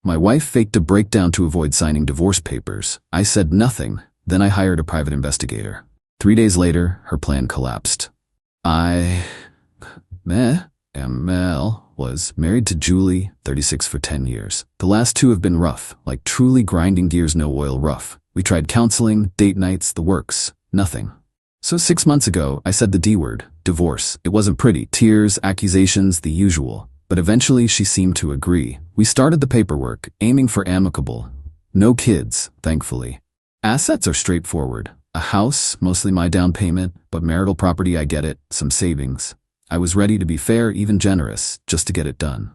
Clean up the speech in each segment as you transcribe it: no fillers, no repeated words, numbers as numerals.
My wife faked a breakdown to avoid signing divorce papers. I said nothing. Then I hired a private investigator. 3 days later, her plan collapsed. ML was married to Julie, 36 for 10 years. The last 2 have been rough, like truly grinding gears no oil rough. We tried counseling, date nights, the works. Nothing. So 6 months ago, I said the D word, divorce. It wasn't pretty. Tears, accusations, the usual. But eventually she seemed to agree. We started the paperwork, aiming for amicable. No kids, thankfully. Assets are straightforward. A house, mostly my down payment, but marital property, I get it, some savings. I was ready to be fair, even generous, just to get it done.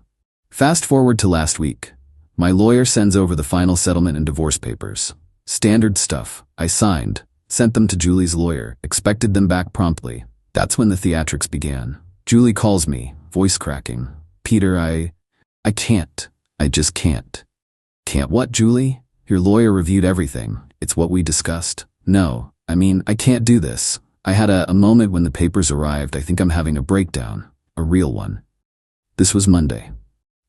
Fast forward to last week. My lawyer sends over the final settlement and divorce papers. Standard stuff. I signed, sent them to Julie's lawyer, expected them back promptly. That's when the theatrics began. Julie calls me, voice cracking. Peter, I can't. I just can't. Can't what, Julie? Your lawyer reviewed everything. It's what we discussed. No, I can't do this. I had a moment when the papers arrived. I think I'm having a breakdown. A real one. This was Monday.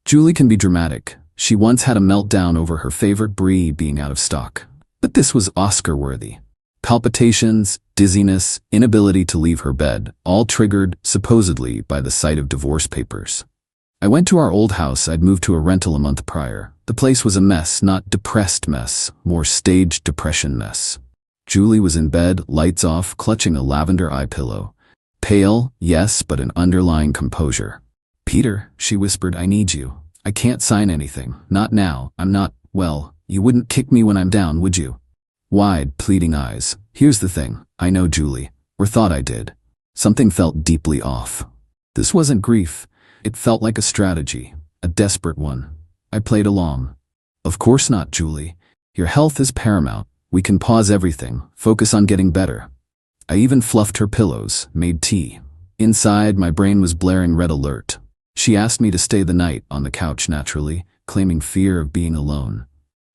Julie can be dramatic. She once had a meltdown over her favorite brie being out of stock. But this was Oscar-worthy. Palpitations, dizziness, inability to leave her bed, all triggered, supposedly, by the sight of divorce papers. I went to our old house. I'd moved to a rental a month prior. The place was a mess, not depressed mess, more staged depression mess. Julie was in bed, lights off, clutching a lavender eye pillow. Pale, yes, but an underlying composure. Peter, she whispered, I need you. I can't sign anything. Not now. I'm not, well, you wouldn't kick me when I'm down, would you? Wide, pleading eyes. Here's the thing. I know Julie. Or thought I did. Something felt deeply off. This wasn't grief. It felt like a strategy. A desperate one. I played along. Of course not, Julie. Your health is paramount. We can pause everything, focus on getting better. I even fluffed her pillows, made tea. Inside, my brain was blaring red alert. She asked me to stay the night, on the couch naturally, claiming fear of being alone.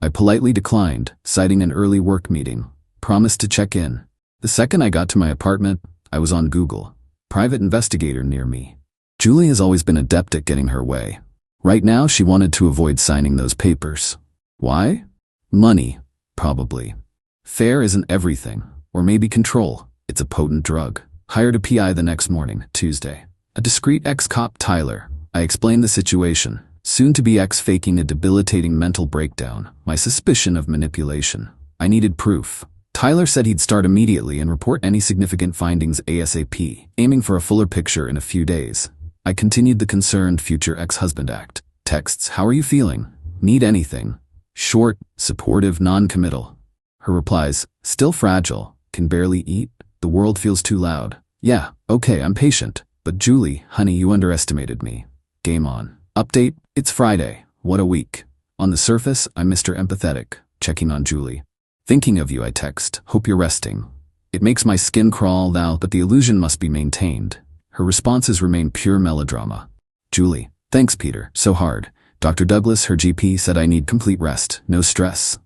I politely declined, citing an early work meeting. Promised to check in. The second I got to my apartment, I was on Google. Private investigator near me. Julie has always been adept at getting her way. Right now, she wanted to avoid signing those papers. Why? Money, probably. Fair isn't everything, or maybe control. It's a potent drug. Hired a PI the next morning, Tuesday. A discreet ex-cop, Tyler. I explained the situation. Soon-to-be ex faking a debilitating mental breakdown. My suspicion of manipulation. I needed proof. Tyler said he'd start immediately and report any significant findings ASAP, aiming for a fuller picture in a few days. I continued the concerned future ex-husband act. Texts, how are you feeling? Need anything? Short, supportive, non-committal. Her replies, still fragile, can barely eat, the world feels too loud. Yeah, okay, I'm patient. But Julie, honey, you underestimated me. Game on. Update, it's Friday. What a week. On the surface, I'm Mr. Empathetic, checking on Julie. Thinking of you, I text, hope you're resting. It makes my skin crawl now, but the illusion must be maintained. Her responses remain pure melodrama. Julie, thanks Peter, so hard. Dr. Douglas, her GP, said I need complete rest, no stress.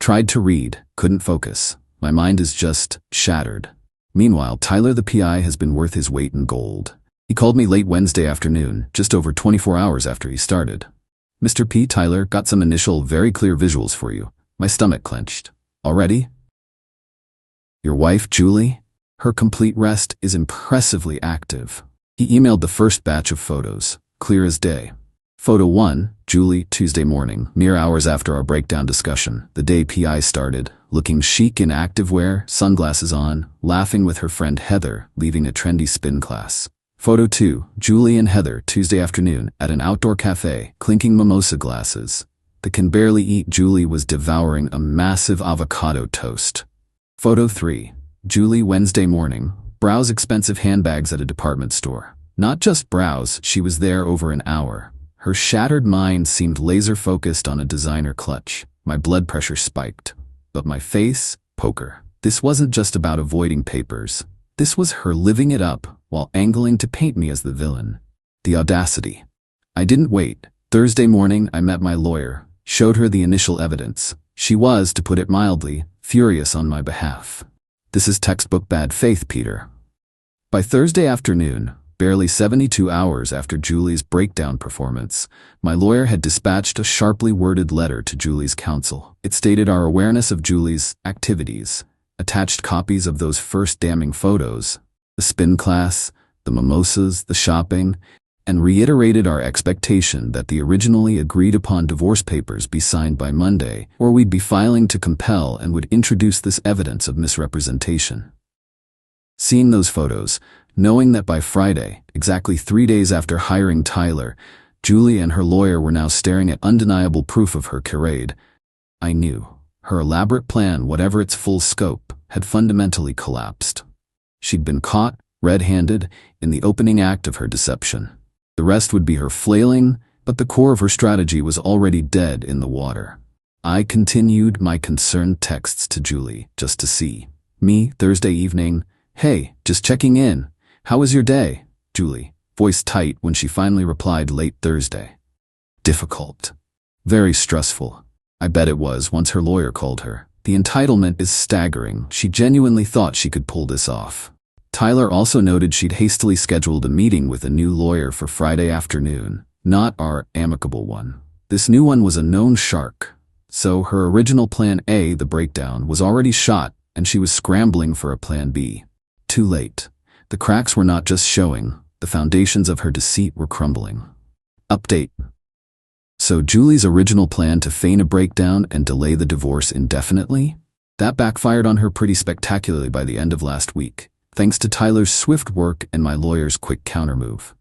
Tried to read, couldn't focus. My mind is just shattered. Meanwhile, Tyler the PI has been worth his weight in gold. He called me late Wednesday afternoon, just over 24 hours after he started. Mr. P. Tyler, got some initial, very clear visuals for you. My stomach clenched. Already? Your wife, Julie? Her complete rest is impressively active. He emailed the first batch of photos, clear as day. Photo 1, Julie, Tuesday morning, mere hours after our breakdown discussion. The day PI started, looking chic in activewear, sunglasses on, laughing with her friend Heather, leaving a trendy spin class. Photo 2, Julie and Heather, Tuesday afternoon, at an outdoor cafe, clinking mimosa glasses. The can barely eat Julie was devouring a massive avocado toast. Photo 3, Julie, Wednesday morning, browse expensive handbags at a department store. Not just browse, she was there over an hour. Her shattered mind seemed laser-focused on a designer clutch. My blood pressure spiked. But my face? Poker. This wasn't just about avoiding papers. This was her living it up while angling to paint me as the villain. The audacity. I didn't wait. Thursday morning, I met my lawyer, showed her the initial evidence. She was, to put it mildly, furious on my behalf. This is textbook bad faith, Peter. By Thursday afternoon, Barely 72 hours after Julie's breakdown performance, my lawyer had dispatched a sharply worded letter to Julie's counsel. It stated our awareness of Julie's activities, attached copies of those first damning photos, the spin class, the mimosas, the shopping, and reiterated our expectation that the originally agreed-upon divorce papers be signed by Monday, or we'd be filing to compel and would introduce this evidence of misrepresentation. Seeing those photos, knowing that by Friday, exactly 3 days after hiring Tyler, Julie and her lawyer were now staring at undeniable proof of her charade, I knew her elaborate plan, whatever its full scope, had fundamentally collapsed. She'd been caught, red-handed, in the opening act of her deception. The rest would be her flailing, but the core of her strategy was already dead in the water. I continued my concerned texts to Julie, just to see. Me, Thursday evening, "Hey, just checking in. How was your day?" Julie, voice tight when she finally replied late Thursday. Difficult. Very stressful. I bet it was once her lawyer called her. The entitlement is staggering. She genuinely thought she could pull this off. Tyler also noted she'd hastily scheduled a meeting with a new lawyer for Friday afternoon, not our amicable one. This new one was a known shark. So her original plan A, the breakdown, was already shot, and she was scrambling for a plan B. Too late. The cracks were not just showing, the foundations of her deceit were crumbling. Update. So Julie's original plan to feign a breakdown and delay the divorce indefinitely? That backfired on her pretty spectacularly by the end of last week, thanks to Tyler's swift work and my lawyer's quick countermove.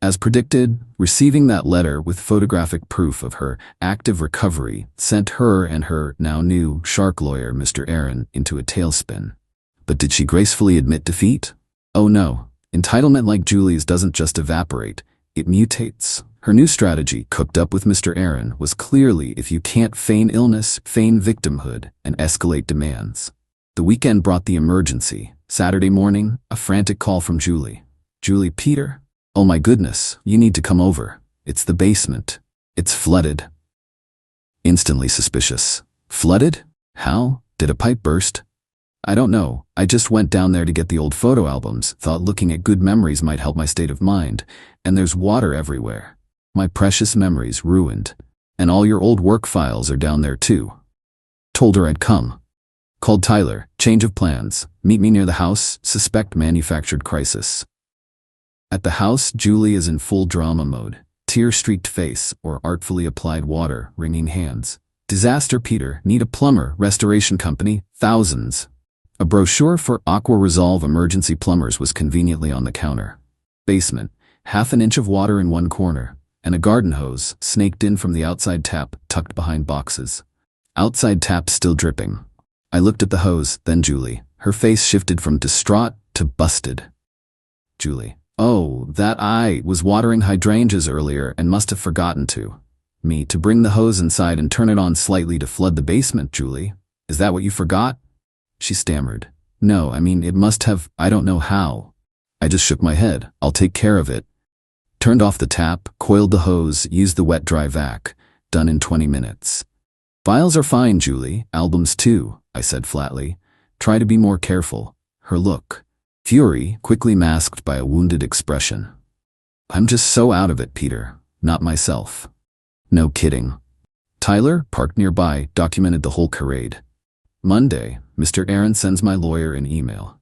As predicted, receiving that letter with photographic proof of her active recovery sent her and her now new shark lawyer, Mr. Aaron, into a tailspin. But did she gracefully admit defeat? Oh no, entitlement like Julie's doesn't just evaporate, it mutates. Her new strategy, cooked up with Mr. Aaron, was clearly if you can't feign illness, feign victimhood, and escalate demands. The weekend brought the emergency. Saturday morning, a frantic call from Julie. "Julie, Peter? Oh my goodness, you need to come over. It's the basement. It's flooded." Instantly suspicious. Flooded? How? Did a pipe burst? I don't know. I just went down there to get the old photo albums, thought looking at good memories might help my state of mind, and there's water everywhere. My precious memories ruined. And all your old work files are down there too. Told her I'd come. Called Tyler, change of plans, meet me near the house, suspect manufactured crisis. At the house, Julie is in full drama mode, tear-streaked face or artfully applied water, wringing hands. Disaster, Peter, need a plumber, restoration company, thousands. A brochure for Aqua Resolve emergency plumbers was conveniently on the counter. Basement, half an inch of water in one corner, and a garden hose snaked in from the outside tap, tucked behind boxes. Outside tap still dripping. I looked at the hose, then Julie. Her face shifted from distraught to busted. Julie. Oh, that I was watering hydrangeas earlier and must have forgotten to. Me, to bring the hose inside and turn it on slightly to flood the basement, Julie. Is that what you forgot? She stammered. No, I mean, it must have, I don't know how. I just shook my head. I'll take care of it. Turned off the tap, coiled the hose, used the wet-dry vac. Done in 20 minutes. Files are fine, Julie. Albums too, I said flatly. Try to be more careful. Her look. Fury, quickly masked by a wounded expression. I'm just so out of it, Peter. Not myself. No kidding. Tyler, parked nearby, documented the whole charade. Monday, Mr. Aaron sends my lawyer an email.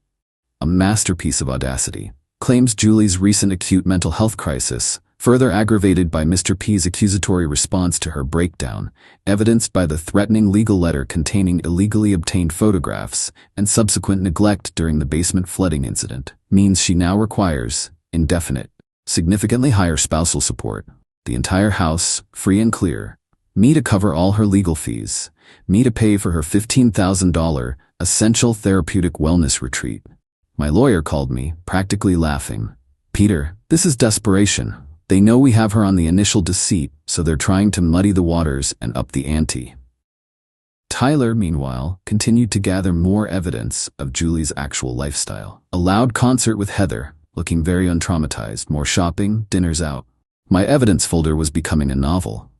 A masterpiece of audacity. Claims Julie's recent acute mental health crisis, further aggravated by Mr. P's accusatory response to her breakdown, evidenced by the threatening legal letter containing illegally obtained photographs and subsequent neglect during the basement flooding incident, means she now requires indefinite, significantly higher spousal support, the entire house, free and clear, me to cover all her legal fees, me to pay for her $15,000 essential therapeutic wellness retreat. My lawyer called me, practically laughing. Peter, this is desperation. They know we have her on the initial deceit, so they're trying to muddy the waters and up the ante. Tyler, meanwhile, continued to gather more evidence of Julie's actual lifestyle. A loud concert with Heather, looking very untraumatized, more shopping, dinners out. My evidence folder was becoming a novel.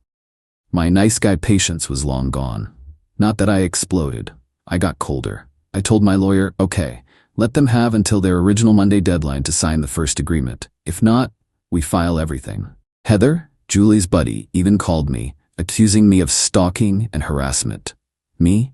My nice guy patience was long gone. Not that I exploded. I got colder. I told my lawyer, okay, Let them have until their original Monday deadline to sign the first agreement. If not, we file everything. Heather, Julie's buddy, even called me, accusing me of stalking and harassment. Me?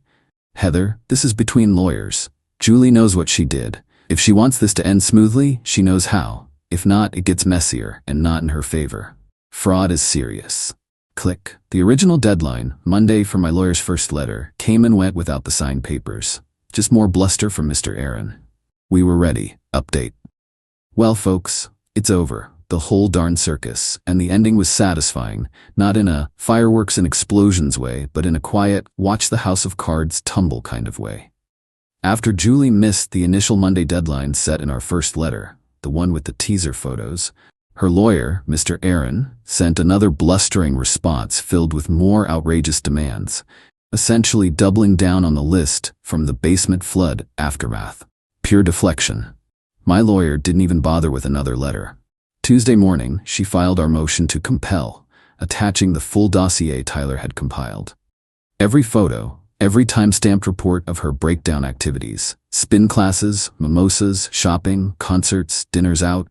Heather, this is between lawyers. Julie knows what she did. If she wants this to end smoothly, she knows how. If not, it gets messier and not in her favor. Fraud is serious. Click. The original deadline, Monday for my lawyer's first letter, came and went without the signed papers. Just more bluster from Mr. Aaron. We were ready. Update. Well, folks, it's over. The whole darn circus, and the ending was satisfying, not in a fireworks and explosions way, but in a quiet, watch the house of cards tumble kind of way. After Julie missed the initial Monday deadline set in our first letter, the one with the teaser photos, her lawyer, Mr. Aaron, sent another blustering response filled with more outrageous demands, essentially doubling down on the list from the basement flood aftermath. Pure deflection. My lawyer didn't even bother with another letter. Tuesday morning, she filed our motion to compel, attaching the full dossier Tyler had compiled. Every photo, every time-stamped report of her breakdown activities, spin classes, mimosas, shopping, concerts, dinners out,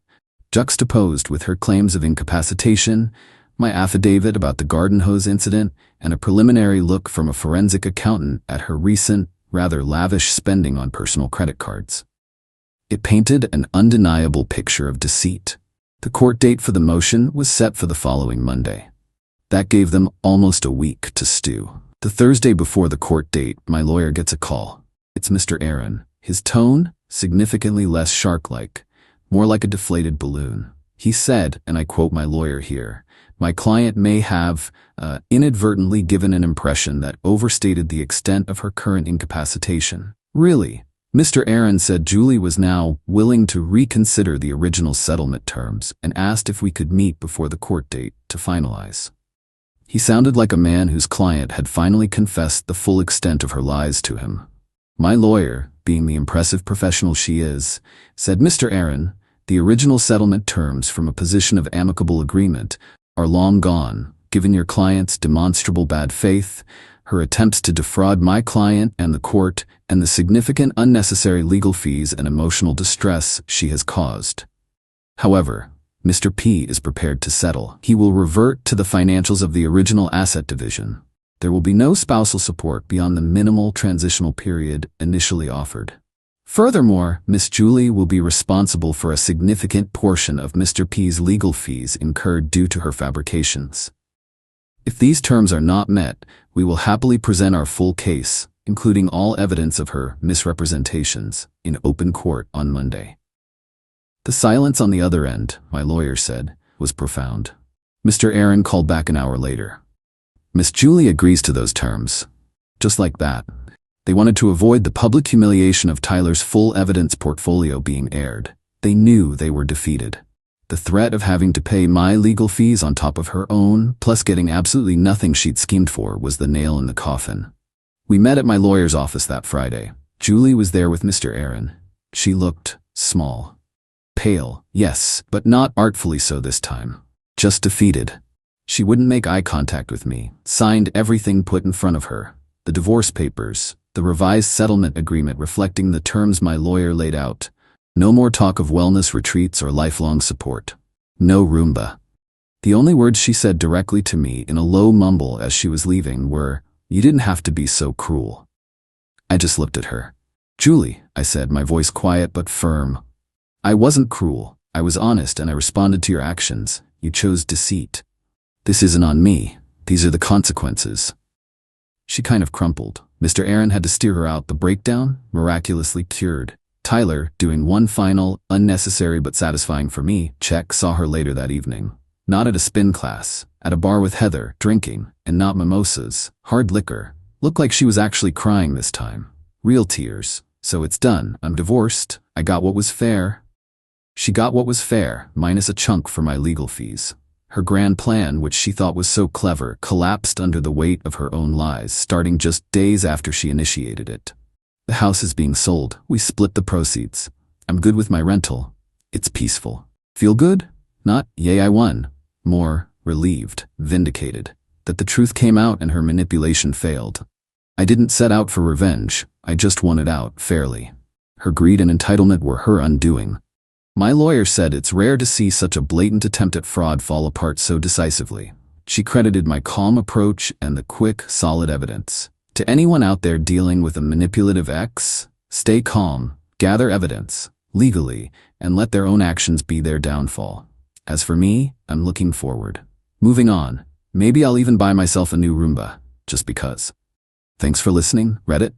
juxtaposed with her claims of incapacitation, my affidavit about the garden hose incident, and a preliminary look from a forensic accountant at her recent, rather lavish spending on personal credit cards. It painted an undeniable picture of deceit. The court date for the motion was set for the following Monday. That gave them almost a week to stew. The Thursday before the court date, my lawyer gets a call. It's Mr. Aaron. His tone, significantly less shark-like, more like a deflated balloon. He said, and I quote my lawyer here, "My client may have inadvertently given an impression that overstated the extent of her current incapacitation." Really? Mr. Aaron said Julie was now willing to reconsider the original settlement terms and asked if we could meet before the court date to finalize. He sounded like a man whose client had finally confessed the full extent of her lies to him. My lawyer, being the impressive professional she is, said, "Mr. Aaron, the original settlement terms from a position of amicable agreement are long gone, given your client's demonstrable bad faith, her attempts to defraud my client and the court, and the significant unnecessary legal fees and emotional distress she has caused. However, Mr. P is prepared to settle. He will revert to the financials of the original asset division. There will be no spousal support beyond the minimal transitional period initially offered. Furthermore, Miss Julie will be responsible for a significant portion of Mr. P's legal fees incurred due to her fabrications. If these terms are not met, we will happily present our full case, including all evidence of her misrepresentations, in open court on Monday." The silence on the other end, my lawyer said, was profound. Mr. Aaron called back an hour later. "Miss Julie agrees to those terms." Just like that. They wanted to avoid the public humiliation of Tyler's full evidence portfolio being aired. They knew they were defeated. The threat of having to pay my legal fees on top of her own, plus getting absolutely nothing she'd schemed for, was the nail in the coffin. We met at my lawyer's office that Friday. Julie was there with Mr. Aaron. She looked small. Pale, yes, but not artfully so this time. Just defeated. She wouldn't make eye contact with me, signed everything put in front of her. The divorce papers, the revised settlement agreement reflecting the terms my lawyer laid out. No more talk of wellness retreats or lifelong support. No Roomba. The only words she said directly to me in a low mumble as she was leaving were, "You didn't have to be so cruel." I just looked at her. "Julie," I said, my voice quiet but firm. "I wasn't cruel. I was honest and I responded to your actions. You chose deceit. This isn't on me. These are the consequences." She kind of crumpled. Mr. Aaron had to steer her out. The breakdown, miraculously cured. Tyler, doing one final, unnecessary but satisfying for me, check, saw her later that evening. Not at a spin class, at a bar with Heather, drinking, and not mimosas, hard liquor. Looked like she was actually crying this time. Real tears. "So it's done. I'm divorced. I got what was fair." She got what was fair, minus a chunk for my legal fees. Her grand plan, which she thought was so clever, collapsed under the weight of her own lies, starting just days after she initiated it. The house is being sold. We split the proceeds. I'm good with my rental. It's peaceful. Feel good? Not, yay, I won. More, relieved, vindicated, that the truth came out and her manipulation failed. I didn't set out for revenge. I just won it out fairly. Her greed and entitlement were her undoing. My lawyer said it's rare to see such a blatant attempt at fraud fall apart so decisively. She credited my calm approach and the quick, solid evidence. To anyone out there dealing with a manipulative ex, stay calm, gather evidence, legally, and let their own actions be their downfall. As for me, I'm looking forward. Moving on. Maybe I'll even buy myself a new Roomba, just because. Thanks for listening, Reddit.